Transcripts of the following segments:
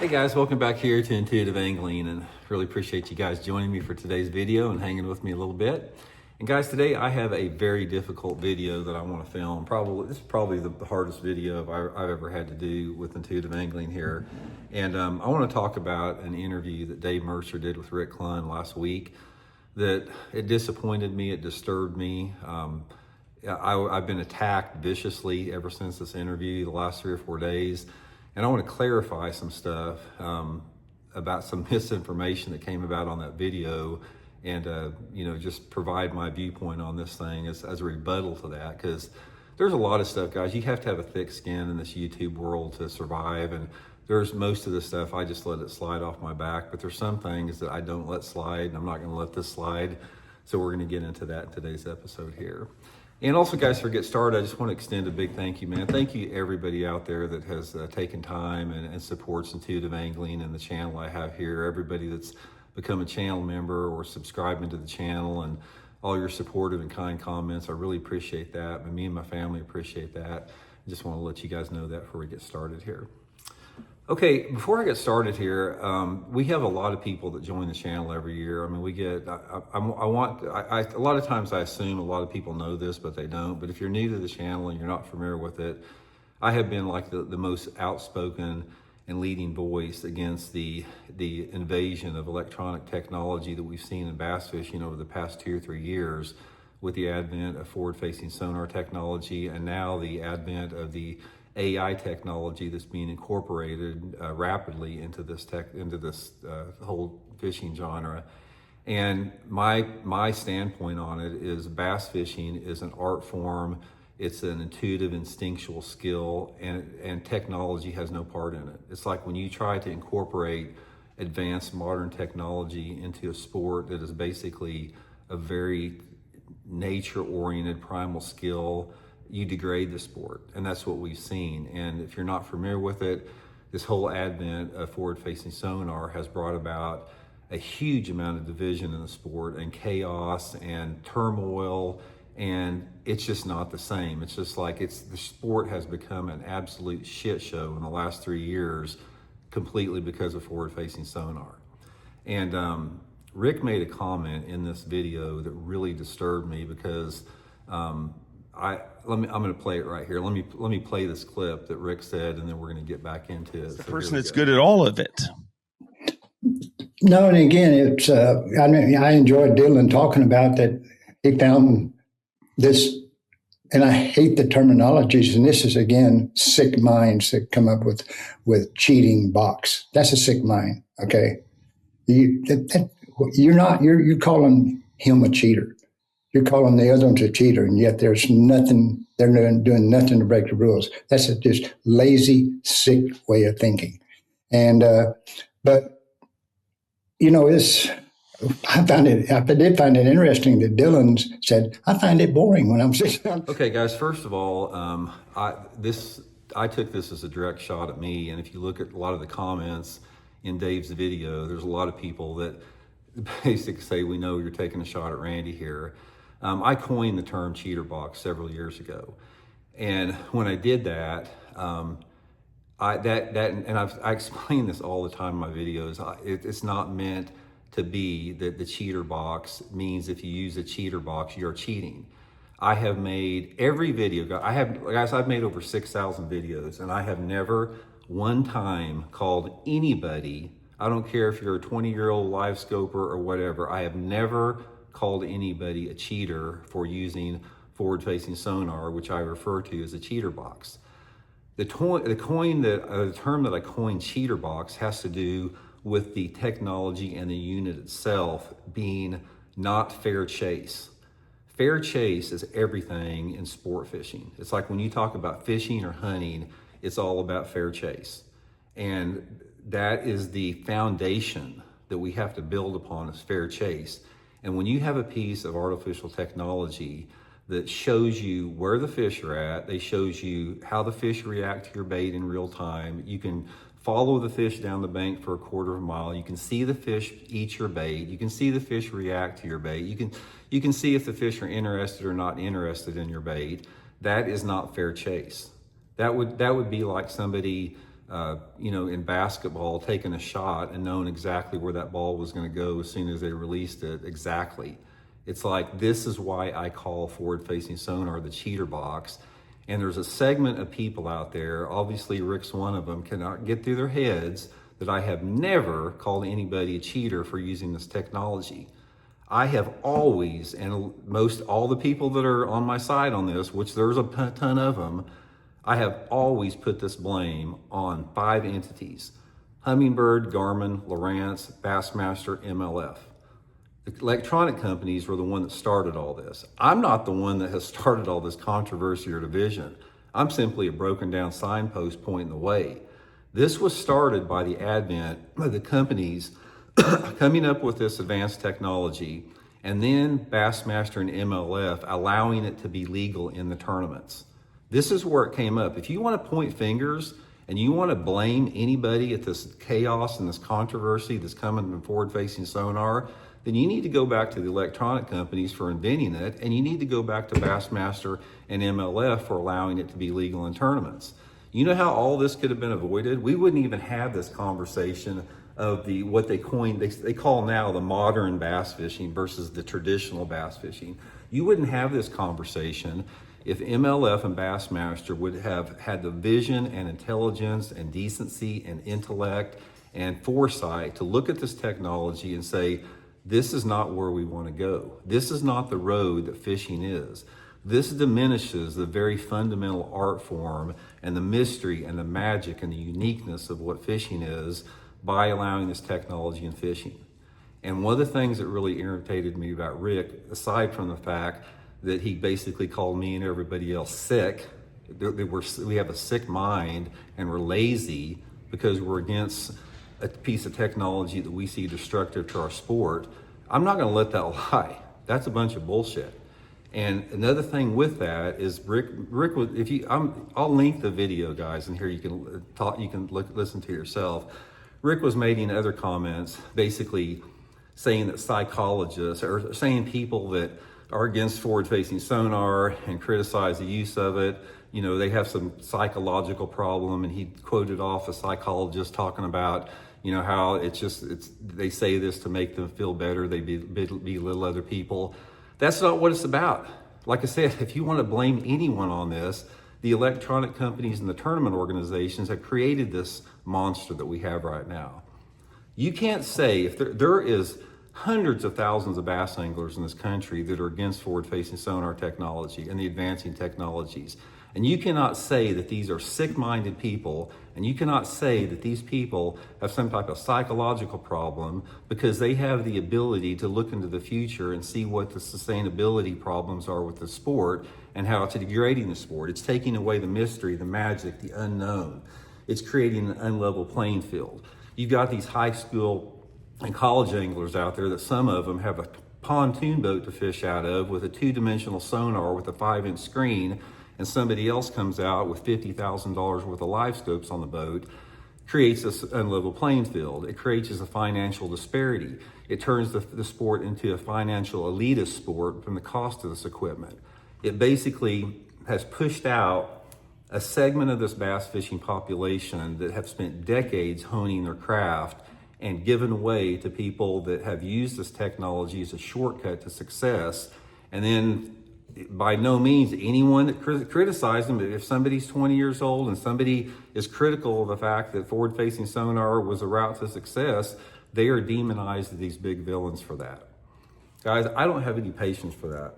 Hey guys, welcome back here to Intuitive Angling, and really appreciate you guys joining me for today's video and hanging with me a little bit. And guys, today I have a very difficult video that I want to film. This is probably the hardest video I've ever had to do with Intuitive Angling here. And I want to talk about an interview that Dave Mercer did with Clunn last week. That it disappointed me, it disturbed me. I've been attacked viciously ever since this interview the last 3 or 4 days. And I want to clarify some stuff about some misinformation that came about on that video, and just provide my viewpoint on this thing as a rebuttal to that, because there's a lot of stuff, guys. You have to have a thick skin in this YouTube world to survive, and there's most of the stuff I just let it slide off my back, but there's some things that I don't let slide, and I'm not going to let this slide. So we're going to get into that in today's episode here. And also, guys, before we get started, I just want to extend a big thank you, man. Thank you everybody out there that has taken time and supports Intuitive Angling and the channel I have here. Everybody that's become a channel member or subscribing to the channel, and all your supportive and kind comments. I really appreciate that. And me and my family appreciate that. I just want to let you guys know that before we get started here. Okay, before I get started here, we have a lot of people that join the channel every year. I mean, we get, a lot of times I assume a lot of people know this, but they don't. But if you're new to the channel and you're not familiar with it, I have been like the most outspoken and leading voice against the invasion of electronic technology that we've seen in bass fishing over the past 2 or 3 years, with the advent of forward-facing sonar technology, and now the advent of the AI technology that's being incorporated rapidly into this whole fishing genre. And my standpoint on it is bass fishing is an art form. It's an intuitive, instinctual skill, and technology has no part in it. It's like when you try to incorporate advanced modern technology into a sport that is basically a very nature-oriented primal skill, you degrade the sport, and that's what we've seen. And if you're not familiar with it, this whole advent of forward-facing sonar has brought about a huge amount of division in the sport and chaos and turmoil, and it's just not the same. It's just like the sport has become an absolute shit show in the last 3 years, completely because of forward-facing sonar. And Rick made a comment in this video that really disturbed me, because I'm going to play it right here. Let me play this clip that Rick said, and then we're going to get back into it. The person that's good at all of it. No, and again, it's I enjoyed Dylan talking about that. He found this, and I hate the terminologies, and this is again sick minds that come up with cheating box. That's a sick mind. Okay, you're calling him a cheater. You're calling the other ones a cheater, and yet there's nothing, they're doing nothing to break the rules. That's a just lazy, sick way of thinking. And, but, I did find it interesting that Dylan said, I find it boring when I'm sitting down. Okay, guys, first of all, I took this as a direct shot at me, and if you look at a lot of the comments in Dave's video, there's a lot of people that basically say, we know you're taking a shot at Randy here. I coined the term cheater box several years ago, and when I did that, I explain this all the time in my videos. It's not meant to be that the cheater box means if you use a cheater box, you're cheating. I have made every video. I've made over 6,000 videos, and I have never one time called anybody. I don't care if you're a 20-year-old live scoper or whatever. I have never called anybody a cheater for using forward-facing sonar, which I refer to as a cheater box. The term that I coined, cheater box, has to do with the technology and the unit itself being not fair chase. Fair chase is everything in sport fishing. It's like when you talk about fishing or hunting, it's all about fair chase. And that is the foundation that we have to build upon, is fair chase. And when you have a piece of artificial technology that shows you where the fish are at, they shows you how the fish react to your bait in real time. You can follow the fish down the bank for a quarter of a mile. You can see the fish eat your bait. You can see the fish react to your bait. You can see if the fish are interested or not interested in your bait. That is not fair chase. That would be like somebody in basketball, taking a shot and knowing exactly where that ball was going to go as soon as they released it. Exactly. It's like, this is why I call forward-facing sonar the cheater box. And there's a segment of people out there, obviously Rick's one of them, cannot get through their heads that I have never called anybody a cheater for using this technology. I have always, and most all the people that are on my side on this, which there's a ton of them, I have always put this blame on 5 entities: Humminbird, Garmin, Lowrance, Bassmaster, MLF. The electronic companies were the one that started all this. I'm not the one that has started all this controversy or division. I'm simply a broken down signpost pointing the way. This was started by the advent of the companies coming up with this advanced technology, and then Bassmaster and MLF allowing it to be legal in the tournaments. This is where it came up. If you want to point fingers and you want to blame anybody at this chaos and this controversy that's coming from forward-facing sonar, then you need to go back to the electronic companies for inventing it, and you need to go back to Bassmaster and MLF for allowing it to be legal in tournaments. You know how all this could have been avoided? We wouldn't even have this conversation of what they coined, they call now the modern bass fishing versus the traditional bass fishing. You wouldn't have this conversation if MLF and Bassmaster would have had the vision and intelligence and decency and intellect and foresight to look at this technology and say, this is not where we want to go. This is not the road that fishing is. This diminishes the very fundamental art form and the mystery and the magic and the uniqueness of what fishing is by allowing this technology in fishing. And one of the things that really irritated me about Rick, aside from the fact that he basically called me and everybody else sick, we have a sick mind and we're lazy because we're against a piece of technology that we see destructive to our sport. I'm not going to let that lie. That's a bunch of bullshit. And another thing with that is Rick was, I'll link the video, guys, and here you can talk, listen to yourself. Rick was making other comments, basically saying that psychologists or saying people that are against forward-facing sonar and criticize the use of it, they have some psychological problem. And he quoted off a psychologist talking about, how they say this to make them feel better. They belittle other people. That's not what it's about. Like I said, if you want to blame anyone on this, the electronic companies and the tournament organizations have created this monster that we have right now. You can't say, if there is hundreds of thousands of bass anglers in this country that are against forward-facing sonar technology and the advancing technologies. And you cannot say that these are sick-minded people, and you cannot say that these people have some type of psychological problem because they have the ability to look into the future and see what the sustainability problems are with the sport and how it's degrading the sport. It's taking away the mystery, the magic, the unknown. It's creating an unlevel playing field. You've got these high school and college anglers out there that some of them have a pontoon boat to fish out of with a 2-dimensional sonar with a 5-inch screen, and somebody else comes out with $50,000 worth of live scopes on the boat, creates this unlevel playing field. It creates a financial disparity. It turns the sport into a financial elitist sport from the cost of this equipment. It basically has pushed out a segment of this bass fishing population that have spent decades honing their craft and given way to people that have used this technology as a shortcut to success. And then by no means anyone that criticized them, if somebody's 20 years old and somebody is critical of the fact that forward-facing sonar was a route to success, they are demonized as these big villains for that. Guys, I don't have any patience for that.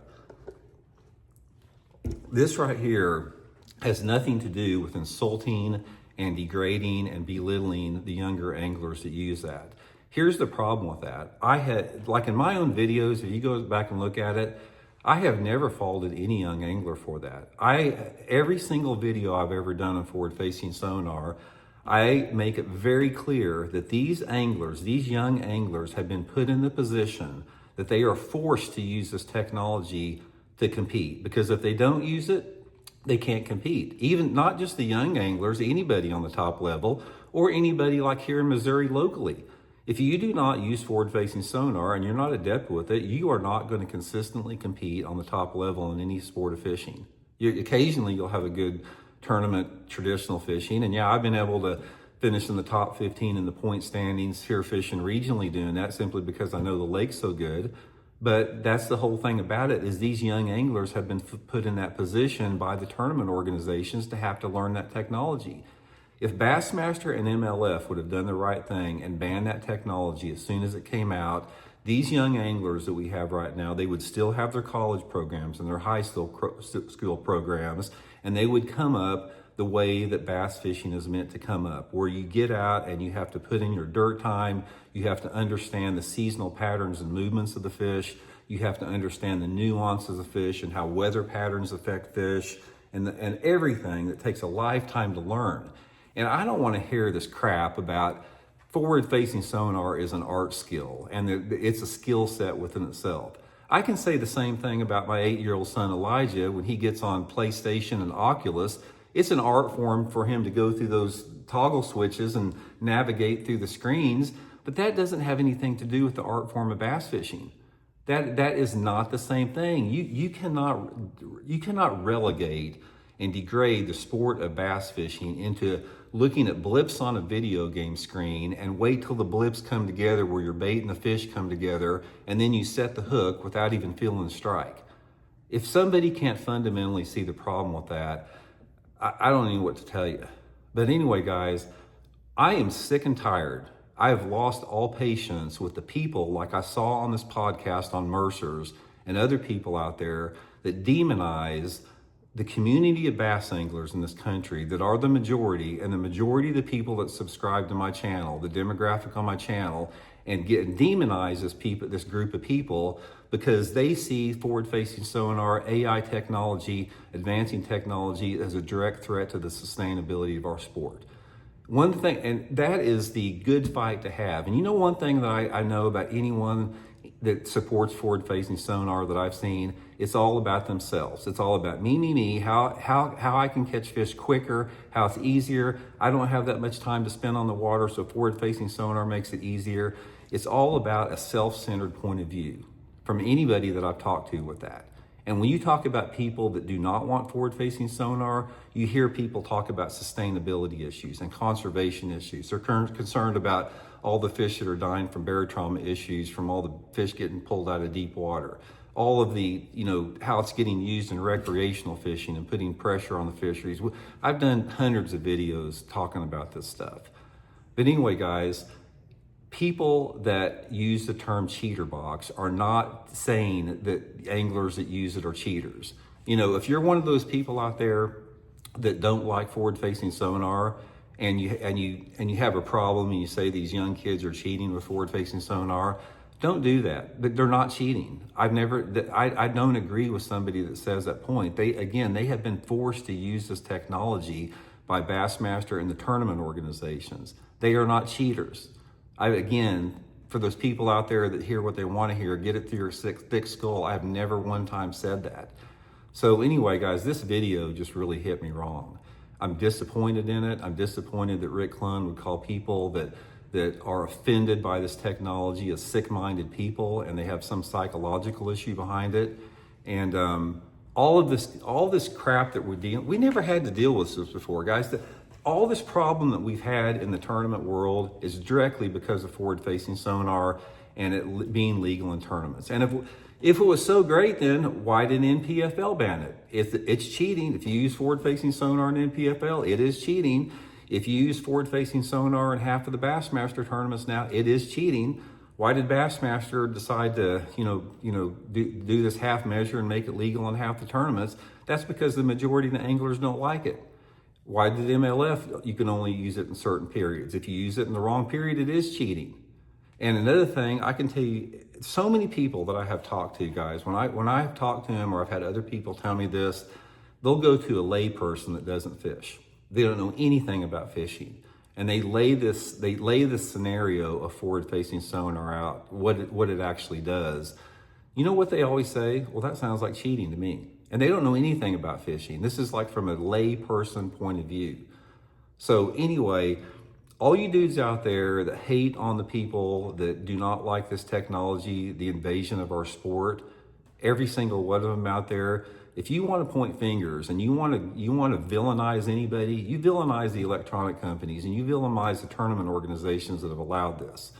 This right here has nothing to do with insulting and degrading and belittling the younger anglers that use that. Here's the problem with that. I had, like in my own videos, if you go back and look at it, I have never faulted any young angler for that. Every single video I've ever done on forward-facing sonar, I make it very clear that these anglers, these young anglers, have been put in the position that they are forced to use this technology to compete. Because if they don't use it, they can't compete. Even not just the young anglers, anybody on the top level, or anybody like here in Missouri locally. If you do not use forward-facing sonar and you're not adept with it, you are not going to consistently compete on the top level in any sport of fishing. Occasionally you'll have a good tournament traditional fishing. And yeah, I've been able to finish in the top 15 in the point standings here fishing regionally doing that simply because I know the lake's so good. But that's the whole thing about it, is these young anglers have been put in that position by the tournament organizations to have to learn that technology. If Bassmaster and MLF would have done the right thing and banned that technology as soon as it came out, these young anglers that we have right now, they would still have their college programs and their high school programs, and they would come up the way that bass fishing is meant to come up, where you get out and you have to put in your dirt time, you have to understand the seasonal patterns and movements of the fish, you have to understand the nuances of fish and how weather patterns affect fish, and everything that takes a lifetime to learn. And I don't want to hear this crap about forward-facing sonar is an art skill and it's a skill set within itself. I can say the same thing about my 8-year-old son Elijah when he gets on PlayStation and Oculus. It's an art form for him to go through those toggle switches and navigate through the screens, but that doesn't have anything to do with the art form of bass fishing. That is not the same thing. You cannot relegate and degrade the sport of bass fishing into looking at blips on a video game screen and wait till the blips come together where your bait and the fish come together and then you set the hook without even feeling the strike. If somebody can't fundamentally see the problem with that, I don't know what to tell you. But anyway, guys, I am sick and tired. I have lost all patience with the people like I saw on this podcast on Mercer's and other people out there that demonize the community of bass anglers in this country that are the majority, and the majority of the people that subscribe to my channel, the demographic on my channel, and get demonized this group of people because they see forward-facing sonar, AI technology, advancing technology as a direct threat to the sustainability of our sport. One thing, and that is the good fight to have. And you know one thing that I know about anyone that supports forward-facing sonar that I've seen, it's all about themselves. It's all about me, how I can catch fish quicker, how it's easier. I don't have that much time to spend on the water, so forward-facing sonar makes it easier. It's all about a self-centered point of view from anybody that I've talked to with that. And when you talk about people that do not want forward-facing sonar, you hear people talk about sustainability issues and conservation issues. They're concerned about all the fish that are dying from barotrauma issues, from all the fish getting pulled out of deep water, all of the, how it's getting used in recreational fishing and putting pressure on the fisheries. I've done hundreds of videos talking about this stuff. But anyway, guys, people that use the term cheater box are not saying that anglers that use it are cheaters. If you're one of those people out there that don't like forward-facing sonar and you have a problem and you say these young kids are cheating with forward-facing sonar, don't do that. But they're not cheating. I don't agree with somebody that says that point. They have been forced to use this technology by Bassmaster and the tournament organizations. They are not cheaters. For those people out there that hear what they want to hear, get it through your thick skull. I've never one time said that. So anyway, guys, this video just really hit me wrong. I'm disappointed in it. I'm disappointed that Rick Clunn would call people that are offended by this technology as sick-minded people, and they have some psychological issue behind it. And all this crap that we're dealing, we never had to deal with this before, guys. All this problem that we've had in the tournament world is directly because of forward-facing sonar and it being legal in tournaments. And if it was so great, then why didn't NPFL ban it? It's cheating. If you use forward-facing sonar in NPFL, it is cheating. If you use forward-facing sonar in half of the Bassmaster tournaments now, it is cheating. Why did Bassmaster decide to, do this half measure and make it legal in half the tournaments? That's because the majority of the anglers don't like it. Why did MLF, you can only use it in certain periods? If you use it in the wrong period, it is cheating. And another thing, I can tell you, so many people that I have talked to, guys, when I've talked to them or I've had other people tell me this, they'll go to a lay person that doesn't fish. They don't know anything about fishing. And they lay this scenario of forward-facing sonar out, what it actually does. You know what they always say? Well, that sounds like cheating to me. And they don't know anything about fishing. This is like from a lay person point of view. So anyway, all you dudes out there that hate on the people that do not like this technology, the invasion of our sport, every single one of them out there, if you want to point fingers and you want to villainize anybody, you villainize the electronic companies and you villainize the tournament organizations that have allowed this.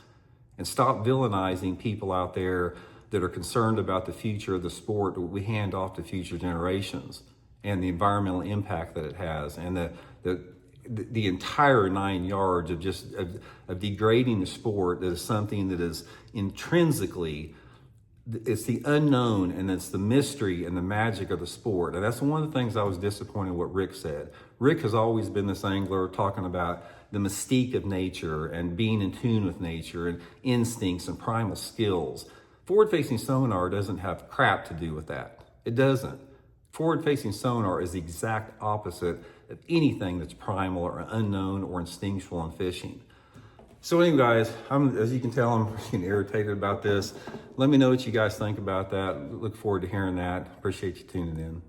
And stop villainizing people out there that are concerned about the future of the sport that we hand off to future generations and the environmental impact that it has, and the entire 9 yards of just of degrading the sport. That is something that is intrinsically, it's the unknown and it's the mystery and the magic of the sport. And that's one of the things I was disappointed what Rick said. Rick has always been this angler talking about the mystique of nature and being in tune with nature and instincts and primal skills. Forward-facing sonar doesn't have crap to do with that. It doesn't. Forward-facing sonar is the exact opposite of anything that's primal or unknown or instinctual in fishing. So anyway, guys, as you can tell, I'm getting irritated about this. Let me know what you guys think about that. Look forward to hearing that. Appreciate you tuning in.